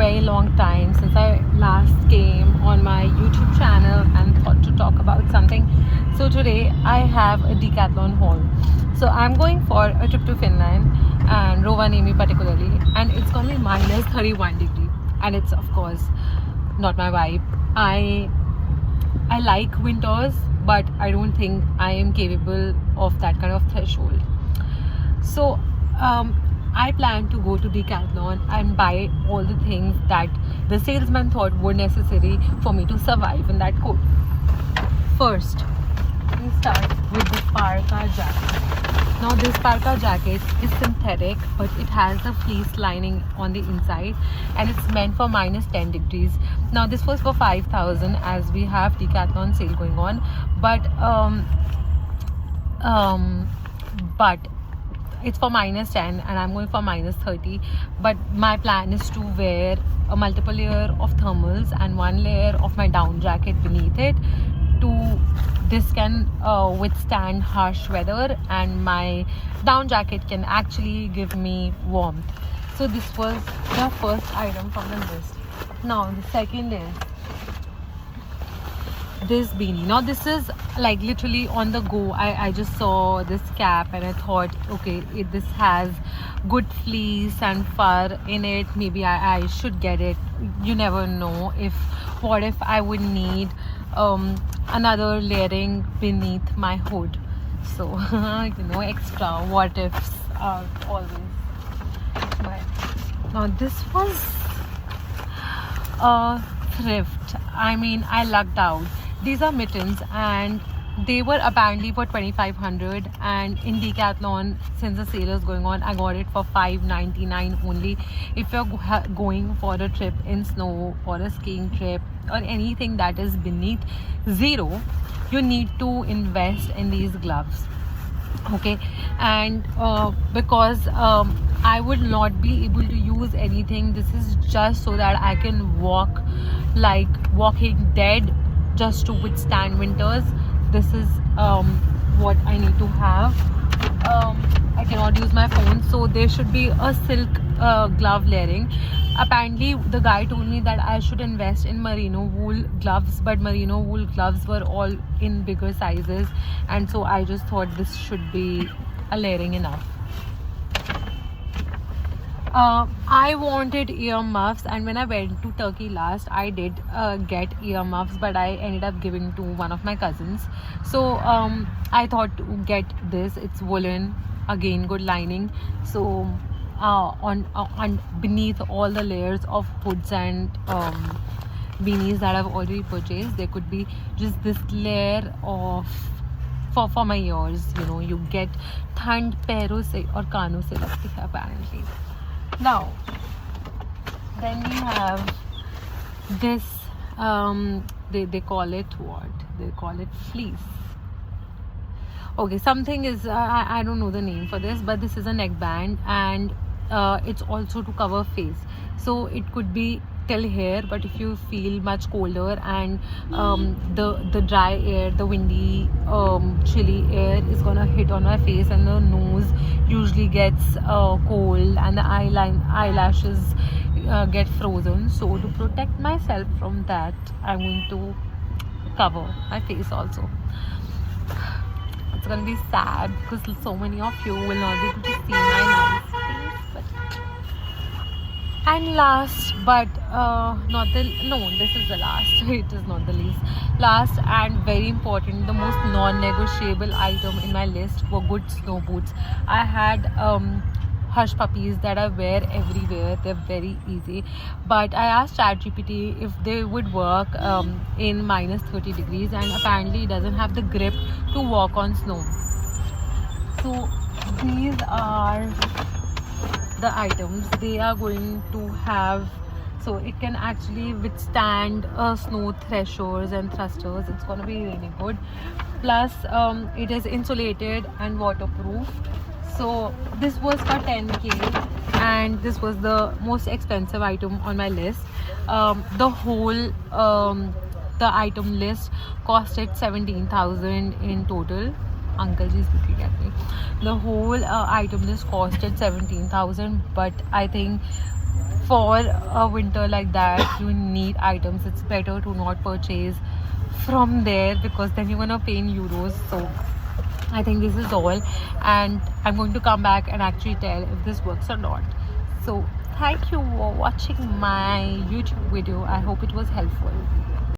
very long time since I last came on my YouTube channel and thought to talk about something. So today I have a decathlon haul. So I'm going for a trip to Finland and Rovaniemi particularly, and it's gonna be minus 31 degree, and it's of course not my vibe. I like winters, but I don't think I am capable of that kind of threshold. So I plan to go to Decathlon and buy all the things that the salesman thought were necessary for me to survive in that coat. First, we start with the parka jacket. Now this parka jacket is synthetic, but it has a fleece lining on the inside, and it's meant for minus 10 degrees. Now this was for 5,000 as we have Decathlon sale going on, but it's for minus 10 and I'm going for minus 30. But my plan is to wear a multiple layer of thermals and one layer of my down jacket beneath it. This can withstand harsh weather, and my down jacket can actually give me warmth. So this was the first item from the list. Now the second is this beanie. Now this is like literally on the go. I just saw this cap and I thought, okay, this has good fleece and fur in it, maybe I should get it. You never know, what if I would need another layering beneath my hood. So extra what ifs are always. But now this was a thrift. I mean, I lucked out. These are mittens and they were apparently for 2,500, and in Decathlon, since the sale is going on, I got it for 599 only. If you're going for a trip in snow or a skiing trip or anything that is beneath zero, you need to invest in these gloves. Okay, and because I would not be able to use anything, this is just so that I can walk like Walking Dead, just to withstand winters. This is what I need to have. I cannot use my phone, so there should be a silk glove layering. Apparently the guy told me that I should invest in merino wool gloves, but merino wool gloves were all in bigger sizes, and so I just thought this should be a layering enough. I wanted earmuffs, and when I went to Turkey last, I did get earmuffs, but I ended up giving to one of my cousins. So I thought to get this. It's woolen, again good lining. So on beneath all the layers of hoods and beanies that I've already purchased, there could be just this layer of for my ears. You get thand पैरों से और कानों से लगती है apparently. Now then we have this they call it what? They call it fleece. Okay, something is I don't know the name for this, but this is a neckband, and it's also to cover face. So it could be till here, but if you feel much colder and the dry air, the windy chilly air is gonna hit on my face, and the nose usually gets cold and the eyelashes get frozen. So to protect myself from that, I'm going to cover my face also. It's gonna be sad because so many of you will not be able to see my nice face. And last but this is the last. It is not the least. Last and very important, the most non-negotiable item in my list were good snow boots. I had hush puppies that I wear everywhere. They're very easy, but I asked ChatGPT if they would work in minus 30 degrees, and apparently it doesn't have the grip to walk on snow. So these are the items. They are going to have, so it can actually withstand snow threshers and thrusters. It's going to be really good. Plus it is insulated and waterproof. So this was for 10k, and this was the most expensive item on my list. The whole the item list costed 17,000 in total. Uncle ji is looking at me. The whole item list costed 17,000, but I think for a winter like that, you need items. It's better to not purchase from there because then you're gonna pay in euros. So I think this is all, and I'm going to come back and actually tell if this works or not. So thank you for watching my YouTube video. I hope it was helpful.